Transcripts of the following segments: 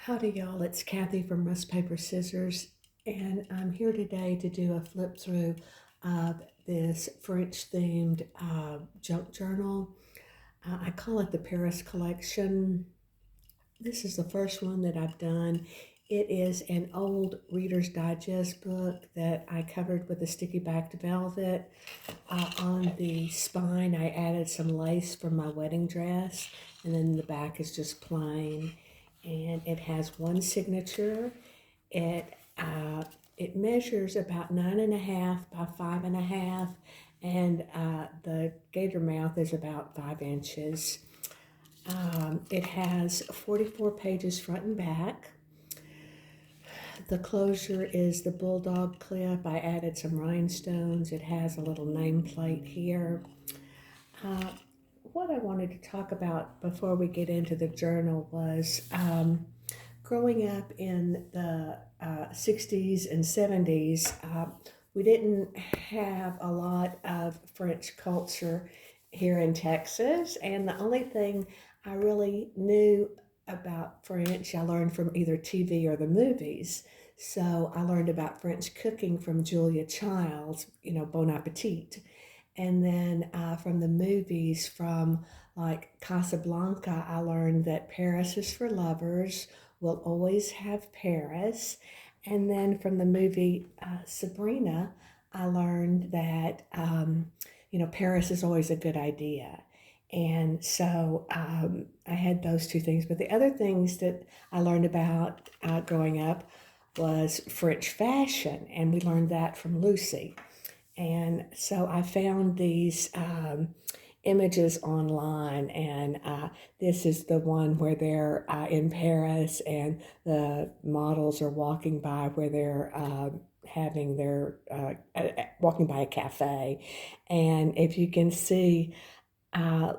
Howdy y'all, it's Kathy from RustPaperScissors, and I'm here today to do a flip through of this French themed junk journal. I call it the Paris collection. This is the first one that I've done. It is an old Reader's Digest book that I covered with a sticky backed velvet. On the spine I added some lace from my wedding dress, and then the back is just plain. And it has one signature. It measures about 9.5 by 5.5, and the gator mouth is about 5 inches. It has 44 pages front and back. The closure is the bulldog clip. I added some rhinestones. It has a little nameplate here. What I wanted to talk about before we get into the journal was growing up in the 60s and 70s, we didn't have a lot of French culture here in Texas, and the only thing I really knew about French I learned from either TV or the movies. So I learned about French cooking from Julia Child's, Bon Appetit. And then from the movies, from like Casablanca, I learned that Paris is for lovers, we'll always have Paris. And then from the movie Sabrina, I learned that, Paris is always a good idea. And so I had those two things. But the other things that I learned about growing up was French fashion, and we learned that from Lucy. And so I found these images online, and this is the one where they're in Paris and the models are walking by where they're having their, walking by a cafe. And if you can see,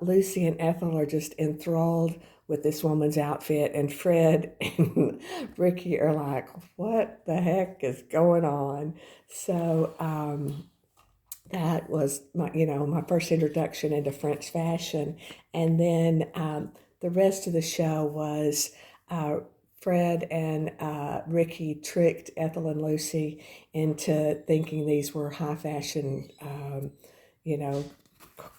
Lucy and Ethel are just enthralled with this woman's outfit, and Fred and Ricky are like, what the heck is going on? So, that was my first introduction into French fashion. And then the rest of the show was Fred and Ricky tricked Ethel and Lucy into thinking these were high fashion,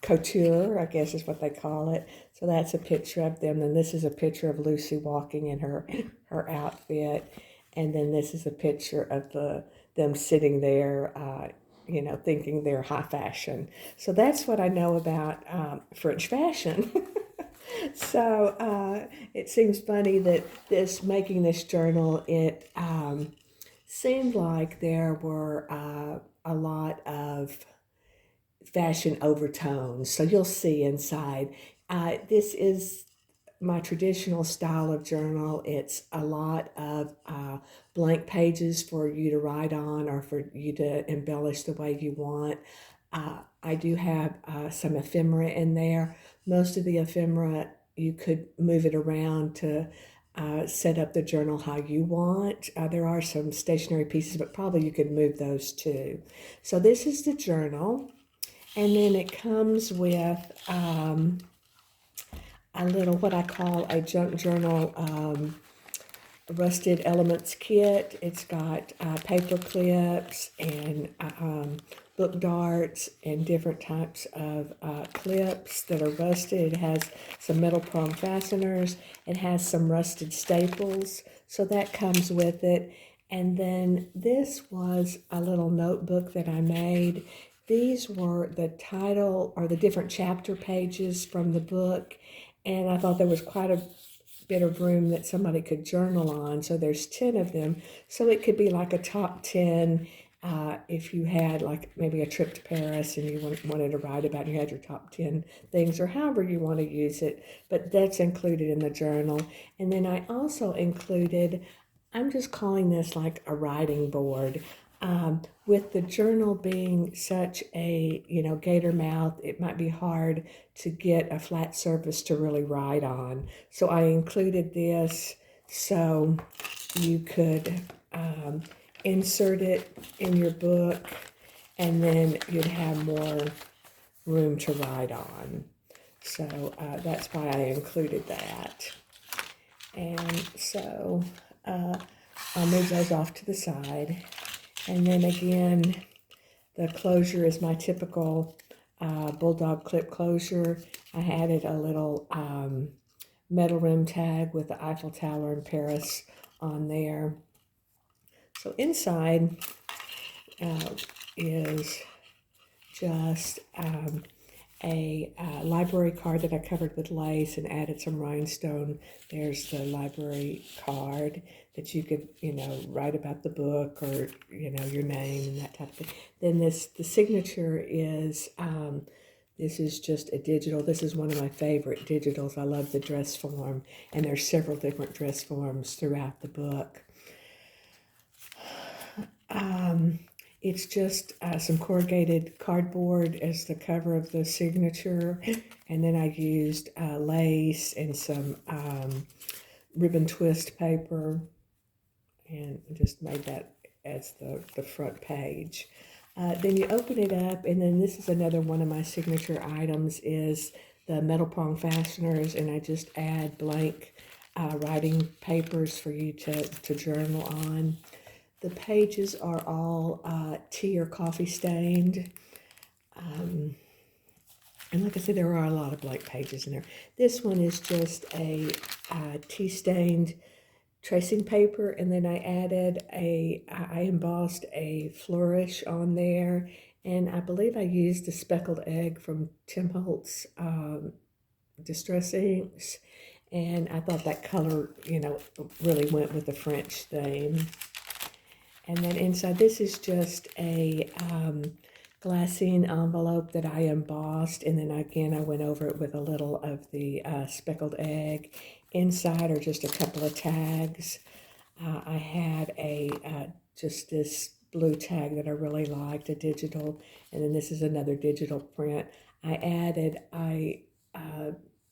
couture, I guess is what they call it. So that's a picture of them. And this is a picture of Lucy walking in her outfit. And then this is a picture of them sitting there, thinking they're high fashion. So that's what I know about French fashion. So it seems funny that making this journal, it seemed like there were a lot of fashion overtones. So you'll see inside. This is my traditional style of journal. It's a lot of blank pages for you to write on or for you to embellish the way you want. I do have some ephemera in there. Most of the ephemera, you could move it around to set up the journal how you want. There are some stationary pieces, but probably you could move those too. So this is the journal. And then it comes with a little, what I call a junk journal rusted elements kit. It's got paper clips and book darts and different types of clips that are rusted. It has some metal prong fasteners. It has some rusted staples, so that comes with it. And then this was a little notebook that I made. These were the title or the different chapter pages from the book, and I thought there was quite a bit of room that somebody could journal on. So there's 10 of them. So it could be like a top 10 if you had like maybe a trip to Paris and you wanted to write about it, you had your top 10 things or however you want to use it. But that's included in the journal. And then I also included, I'm just calling this like a writing board. With the journal being such a, gator mouth, it might be hard to get a flat surface to really write on. So I included this so you could insert it in your book, and then you'd have more room to write on. So that's why I included that. And So I'll move those off to the side. And then again, the closure is my typical bulldog clip closure. I added a little metal rim tag with the Eiffel Tower in Paris on there. So inside is just a library card that I covered with lace and added some rhinestone. There's the library card that you could, write about the book or, your name and that type of thing. Then the signature is, this is just a digital. This is one of my favorite digitals. I love the dress form, and there's several different dress forms throughout the book. It's just some corrugated cardboard as the cover of the signature, and then I used lace and some ribbon twist paper, and just made that as the front page. Then you open it up, and then this is another one of my signature items is the metal prong fasteners, and I just add blank writing papers for you to journal on. The pages are all tea or coffee stained. And like I said, there are a lot of blank pages in there. This one is just a tea stained tracing paper, and then I embossed a flourish on there, and I believe I used a speckled egg from Tim Holtz Distress Inks, and I thought that color, really went with the French theme. And then inside, this is just a glassine envelope that I embossed, and then again I went over it with a little of the speckled egg. Inside are just a couple of tags. I had just this blue tag that I really liked, a digital, and then this is another digital print. I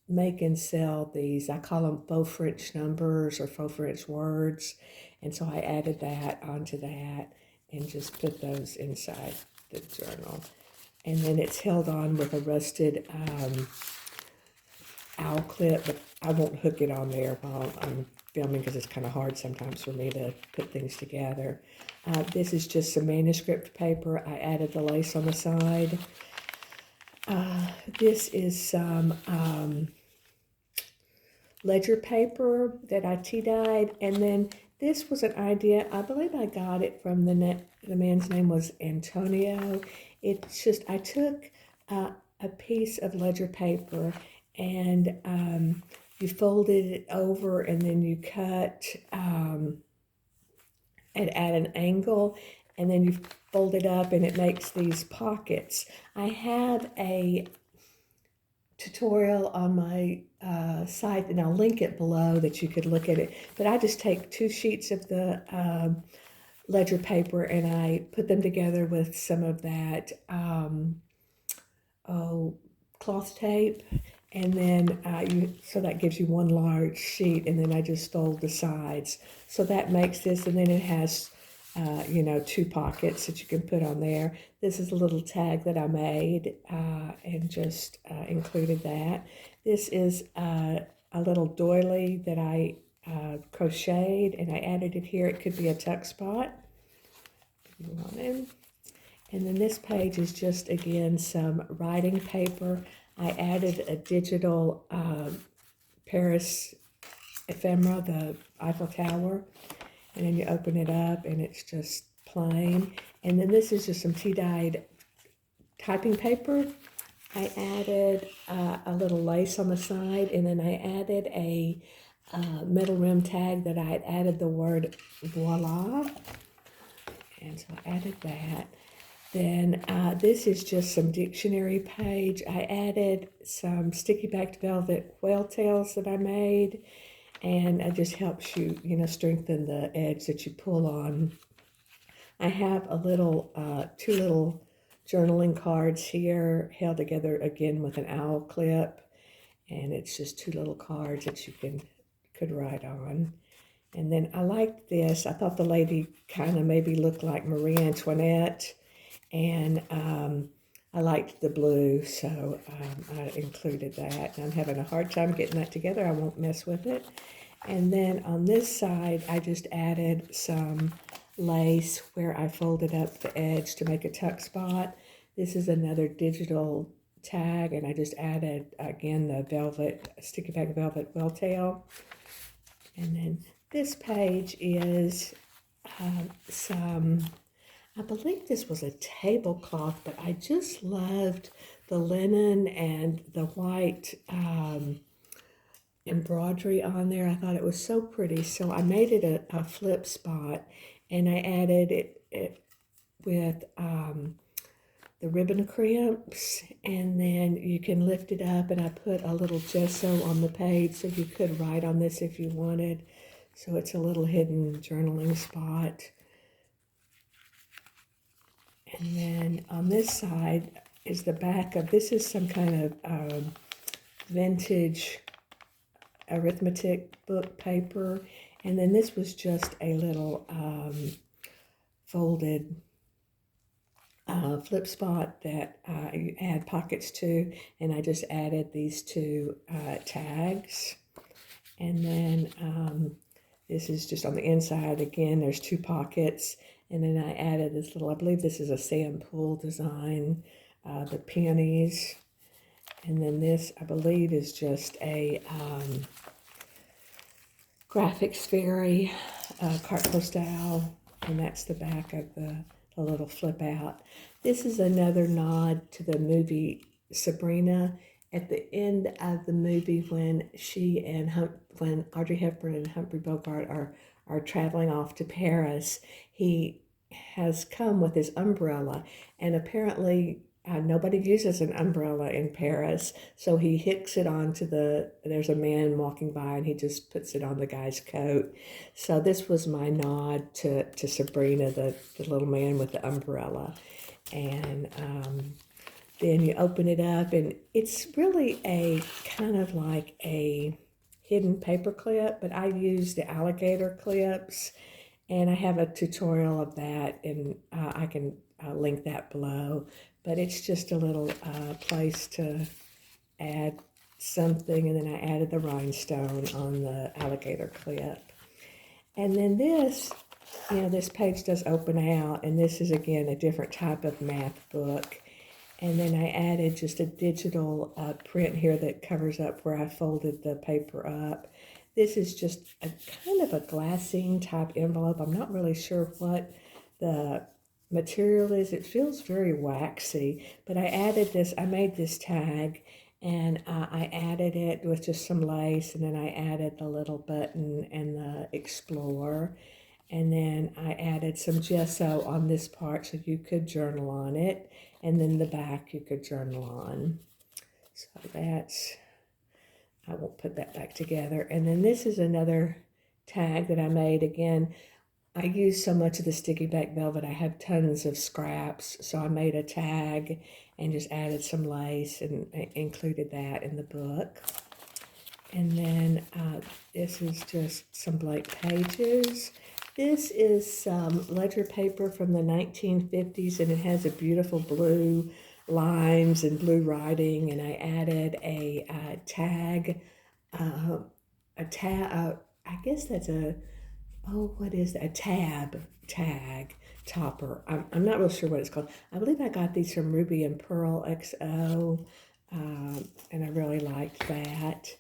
make and sell these, I call them faux French numbers or faux French words, and so I added that onto that and just put those inside the journal. And then it's held on with a rusted owl clip, but I won't hook it on there while I'm filming because it's kind of hard sometimes for me to put things together. This is just some manuscript paper. I added the lace on the side. This is some ledger paper that I tea dyed, and then this was an idea. I believe I got it from the man's name was Antonio. It's just I took a piece of ledger paper and you folded it over, and then you cut at an angle, and then you fold it up, and it makes these pockets. I have a tutorial on my site, and I'll link it below that you could look at it. But I just take 2 sheets of the ledger paper, and I put them together with some of that cloth tape, and then so that gives you one large sheet, and then I just fold the sides. So that makes this, and then it has 2 pockets that you can put on there. This is a little tag that I made and just included that. This is a little doily that I crocheted, and I added it here. It could be a tuck spot if you wanted. And then this page is just, again, some writing paper. I added a digital Paris ephemera, the Eiffel Tower. And then you open it up, and it's just plain. And then this is just some tea-dyed typing paper. I added a little lace on the side, and then I added a metal rim tag that I had added the word voila. And so I added that. Then this is just some dictionary page. I added some sticky backed velvet whale tails that I made. And it just helps you, strengthen the edge that you pull on. I have a little, 2 little journaling cards here held together again with an owl clip. And it's just 2 little cards that you could write on. And then I liked this. I thought the lady kind of maybe looked like Marie Antoinette. And I liked the blue, so I included that. I'm having a hard time getting that together. I won't mess with it. And then on this side, I just added some lace where I folded up the edge to make a tuck spot. This is another digital tag, and I just added, again, the velvet, sticky back velvet welt tail. And then this page is some, I believe this was a tablecloth, but I just loved the linen and the white embroidery on there. I thought it was so pretty, so I made it a flip spot, and I added it with the ribbon crimps, and then you can lift it up, and I put a little gesso on the page so you could write on this if you wanted. So it's a little hidden journaling spot. And then on this side is the back of, this is some kind of vintage arithmetic book paper. And then this was just a little folded flip spot that you add pockets to, and I just added these two tags. And then this is just on the inside. Again, there's two pockets, and then I added this little, I believe this is a sand pool design, the peonies. And then this, I believe, is just a graphics fairy carte postale, and that's the back of the little flip out. This is another nod to the movie Sabrina. At the end of the movie, when when Audrey Hepburn and Humphrey Bogart are traveling off to Paris, he has come with his umbrella, and apparently nobody uses an umbrella in Paris, so he hooks it onto there's a man walking by, and he just puts it on the guy's coat. So this was my nod to Sabrina, the little man with the umbrella. And then you open it up, and it's really a kind of like a hidden paper clip, but I use the alligator clips, and I have a tutorial of that, and I can link that below. But it's just a little place to add something, and then I added the rhinestone on the alligator clip. And then this, this page does open out, and this is, again, a different type of math book. And then I added just a digital print here that covers up where I folded the paper up. This is just a kind of a glassine type envelope. I'm not really sure what the material is. It feels very waxy, but I added this, I made this tag, and I added it with just some lace, and then I added the little button and the explorer, and then I added some gesso on this part so you could journal on it, and then the back you could journal on. So that's, I won't put that back together. And then this is another tag that I made. Again, I use so much of the sticky back velvet, I have tons of scraps, so I made a tag and just added some lace and included that in the book. And then this is just some blank pages. This is some ledger paper from the 1950s, and it has a beautiful blue lines and blue writing, and I added a tag, I guess that's what is that? A tag topper. I'm not real sure what it's called. I believe I got these from Ruby and Pearl XO, and I really liked that.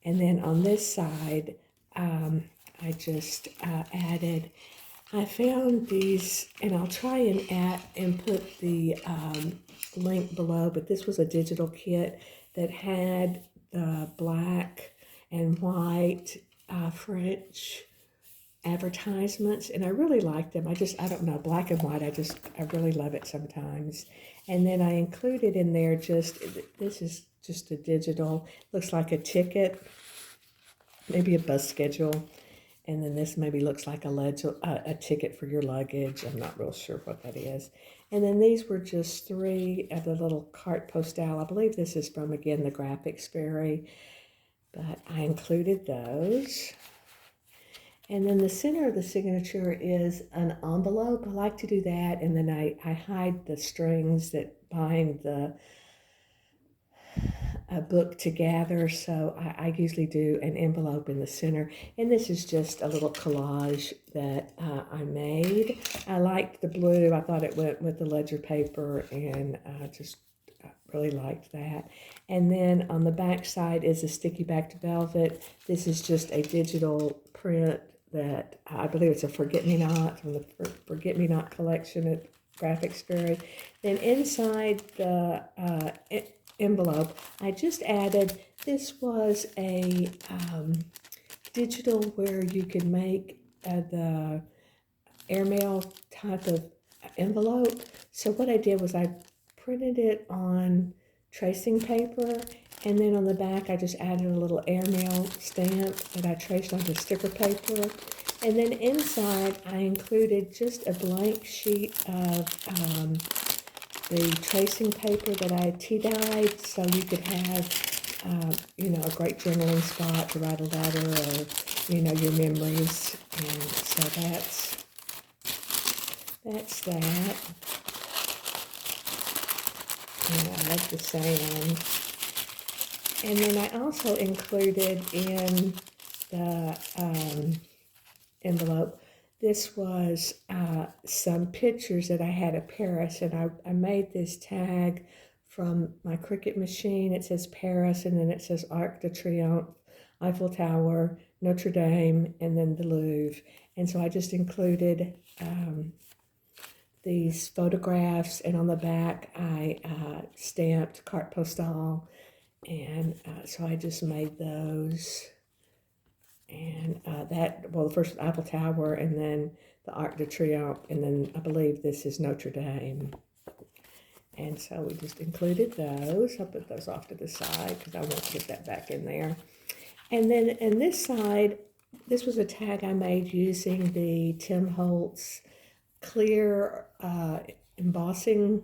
And then on this side, I just added, I found these, and I'll try and put the link below, but this was a digital kit that had the black and white French advertisements, and I really like them. I don't know, black and white, I really love it sometimes. And then I included in there this is just a digital, looks like a ticket, maybe a bus schedule, and then this maybe looks like a ticket for your luggage. I'm not real sure what that is. And then these were just 3 of the little carte postale. I believe this is from, again, the graphics fairy, but I included those. And then the center of the signature is an envelope. I like to do that, and then I hide the strings that bind the a book to gather, so I usually do an envelope in the center. And this is just a little collage that I made. I liked the blue. I thought it went with the ledger paper, and just really liked that. And then on the back side is a sticky backed velvet. This is just a digital print that I believe it's a Forget-Me-Not from the Forget-Me-Not collection at Graphics Fury. Then inside the envelope, I just added, this was a digital where you can make the airmail type of envelope. So what I did was I printed it on tracing paper, and then on the back I just added a little airmail stamp that I traced onto sticker paper. And then inside I included just a blank sheet of the tracing paper that I tea-dyed, so you could have you know, a great journaling spot to write a letter, or you know, your memories. And so that's that. And I like the sound. And then I also included in the envelope, this was some pictures that I had of Paris, and I made this tag from my Cricut machine. It says Paris, and then it says Arc de Triomphe, Eiffel Tower, Notre Dame, and then the Louvre. And so I just included these photographs, and on the back I stamped carte postale, and so I just made those. And well, the first Eiffel Tower, and then the Arc de Triomphe, and then I believe this is Notre Dame. And so we just included those. I'll put those off to the side because I want to get that back in there. And then in this side, this was a tag I made using the Tim Holtz clear embossing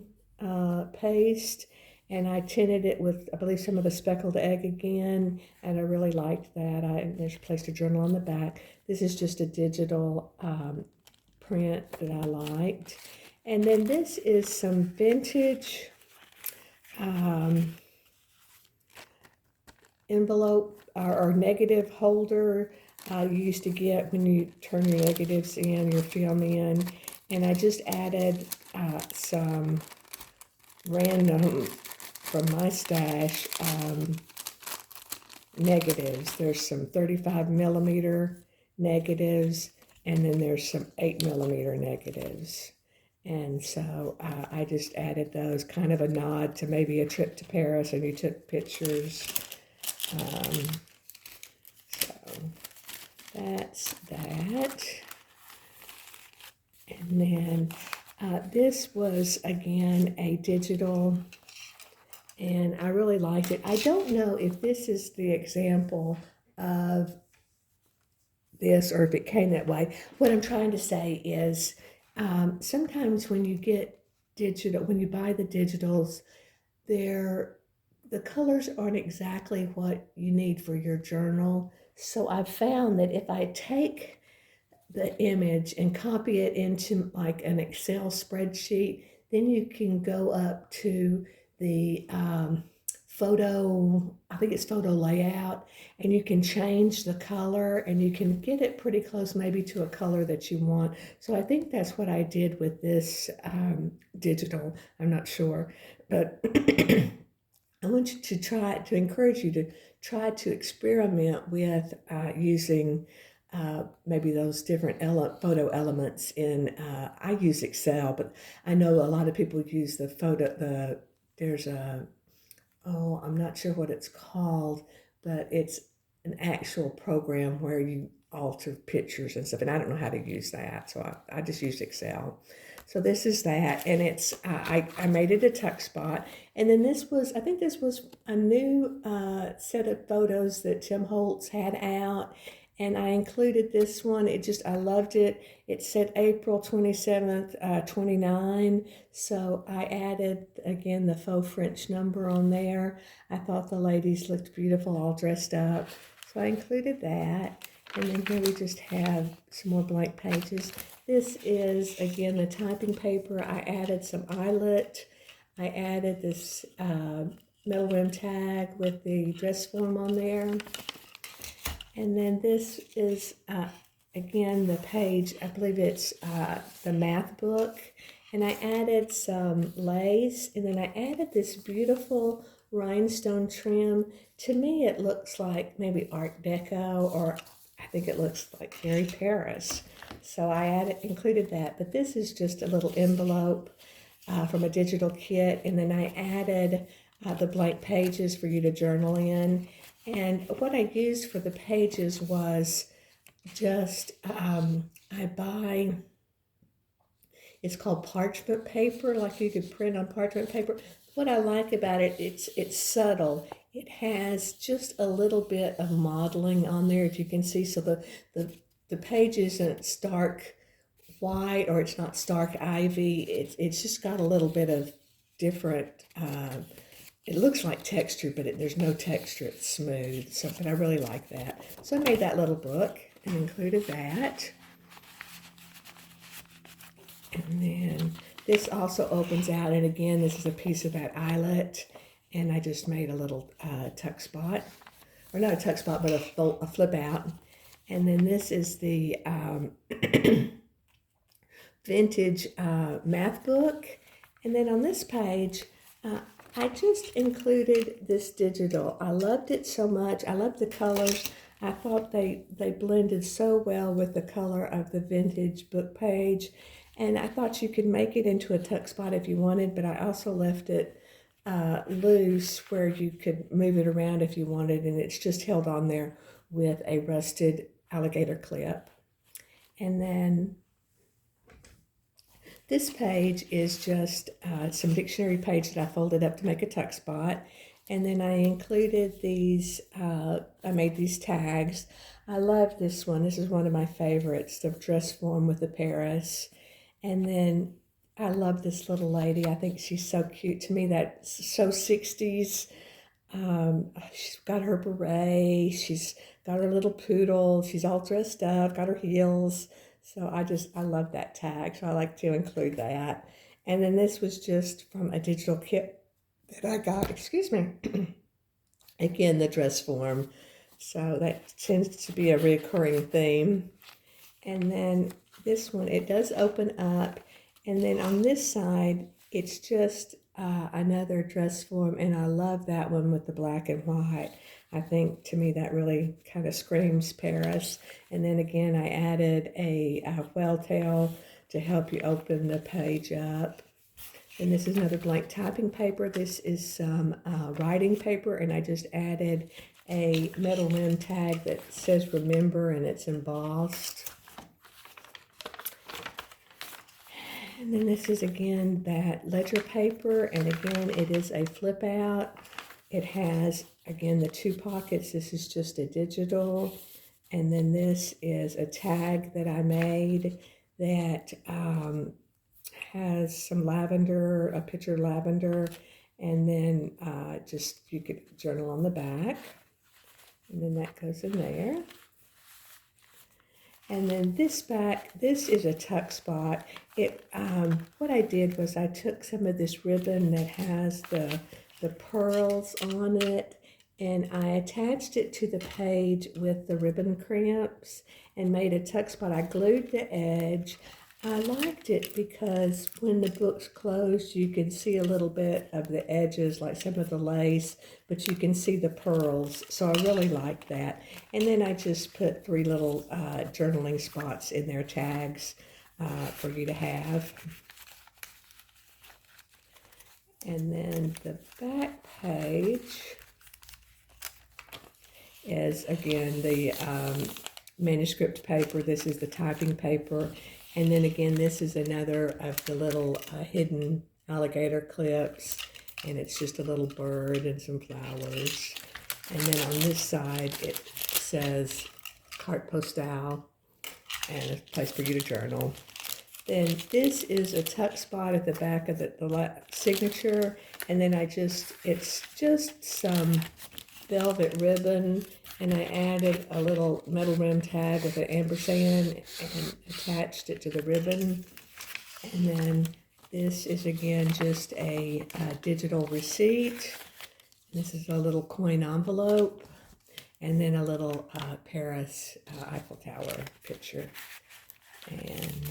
paste, and I tinted it with, I believe, some of the speckled egg again, and I really liked that. There's a place to journal on the back. This is just a digital print that I liked. And then this is some vintage envelope or negative holder you used to get when you turn your negatives in, your film in. And I just added some random, from my stash, negatives. There's some 35 millimeter negatives, and then there's some 8 millimeter negatives. And so I just added those, kind of a nod to maybe a trip to Paris and you took pictures. So that's that. And then this was, again, a digital, and I really liked it. I don't know if this is the example of this or if it came that way. What I'm trying to say is sometimes when you get digital, when you buy the digitals, the colors aren't exactly what you need for your journal. So I've found that if I take the image and copy it into like an Excel spreadsheet, then you can go up to the photo, I think it's photo layout, and you can change the color and you can get it pretty close maybe to a color that you want. So I think that's what I did with this digital. I'm not sure, but I want you to encourage you to try to experiment with using maybe those different photo elements in, I use Excel, but I know a lot of people use there's I'm not sure what it's called, but it's an actual program where you alter pictures and stuff, and I don't know how to use that, so I just use Excel. So this is that, and it's I made it a tuck spot, and then I think this was a new set of photos that Tim Holtz had out, and I included this one. I loved it. It said April 27th, 29. So I added, again, the faux French number on there. I thought the ladies looked beautiful all dressed up. So I included that. And then here we just have some more blank pages. This is, again, the typing paper. I added some eyelet. I added this metal rim tag with the dress form on there. And then this is, again, the page, I believe it's the math book. And I added some lace, and then I added this beautiful rhinestone trim. To me, it looks like maybe Art Deco, or I think it looks like Mary Paris. So I included that. But this is just a little envelope from a digital kit. And then I added the blank pages for you to journal in. And what I used for the pages was just, I buy, it's called parchment paper, like you could print on parchment paper. What I like about it, it's subtle. It has just a little bit of modeling on there, as you can see. So the page isn't stark white, or it's not stark ivy. It's just got a little bit of different, it looks like texture, but there's no texture. It's smooth. So, but I really like that. So I made that little book and included that. And then this also opens out, and again, this is a piece of that eyelet, and I just made a little tuck spot, or not a tuck spot, but a flip out. And then this is the vintage math book. And then on this page, I just included this digital. I loved it so much. I loved the colors. I thought they blended so well with the color of the vintage book page. And I thought you could make it into a tuck spot if you wanted, but I also left it loose where you could move it around if you wanted, and it's just held on there with a rusted alligator clip. And then this page is just some dictionary page that I folded up to make a tuck spot. And then I included these, I made these tags. I love this one. This is one of my favorites, the dress form with the Paris. And then I love this little lady. I think she's so cute. To me, that's so 60s. She's got her beret. She's got her little poodle. She's all dressed up, got her heels. So I love that tag. So I like to include that. And then this was just from a digital kit that I got, excuse me. Again, the dress form. So that tends to be a recurring theme. And then this one, it does open up, and then on this side, it's just another dress form, and I love that one with the black and white. I think, to me, that really kind of screams Paris. And then again, I added a whale tail to help you open the page up. And this is another blank typing paper. This is some writing paper, and I just added a metal rim tag that says remember, and it's embossed. And then this is, again, that ledger paper, and again, it is a flip out. It has, again, the two pockets. This is just a digital. And then this is a tag that I made that has some lavender, a picture of lavender, and then just, you could journal on the back. And then that goes in there. And then this back, this is a tuck spot. What I did was I took some of this ribbon that has the pearls on it, and I attached it to the page with the ribbon crimps and made a tuck spot. I glued the edge. I liked it because when the book's closed, you can see a little bit of the edges, like some of the lace, but you can see the pearls. So I really like that. And then I just put 3 little journaling spots in their tags for you to have. And then the back page is, again, the manuscript paper. This is the typing paper. And then again, this is another of the little hidden alligator clips, and it's just a little bird and some flowers. And then on this side, it says carte postale and a place for you to journal. Then this is a tuck spot at the back of the signature, and then it's just some velvet ribbon, and I added a little metal rim tag with an ampersand and attached it to the ribbon. And then this is, again, just a digital receipt. This is a little coin envelope, and then a little Paris Eiffel Tower picture. And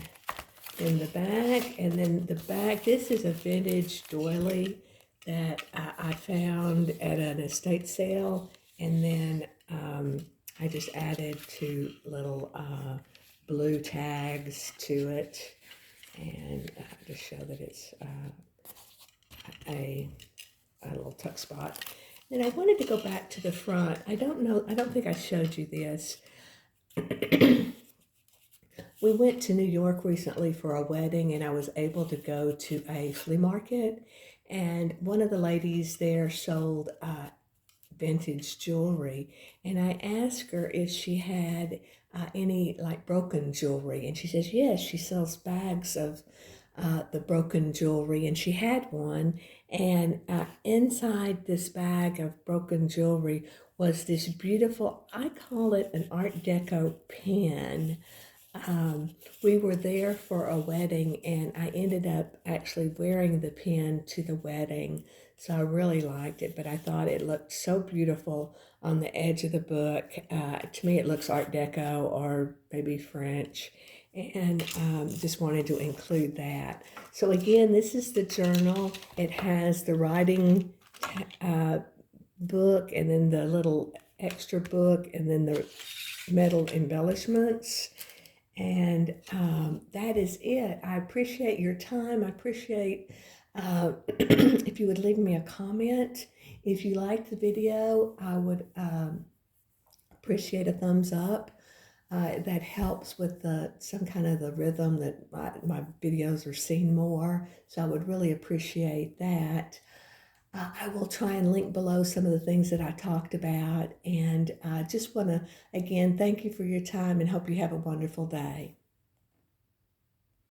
in the back, and then the back, this is a vintage doily that I found at an estate sale, and then I just added two little blue tags to it, and to show that it's a little tuck spot. And I wanted to go back to the front. I don't think I showed you this. We went to New York recently for a wedding, and I was able to go to a flea market, and one of the ladies there sold vintage jewelry, and I asked her if she had any like broken jewelry, and she says yes, she sells bags of the broken jewelry, and she had one, and inside this bag of broken jewelry was this beautiful, I call it an Art Deco pin. We were there for a wedding, and I ended up actually wearing the pin to the wedding, so I really liked it, but I thought it looked so beautiful on the edge of the book. To me, it looks Art Deco or maybe French, and just wanted to include that. So again, this is the journal. It has the writing book, and then the little extra book, and then the metal embellishments. And that is it. I appreciate your time. I appreciate if you would leave me a comment. If you liked the video, I would appreciate a thumbs up. That helps with some kind of the rhythm that my videos are seen more. So I would really appreciate that. I will try and link below some of the things that I talked about. And I just want to, again, thank you for your time and hope you have a wonderful day.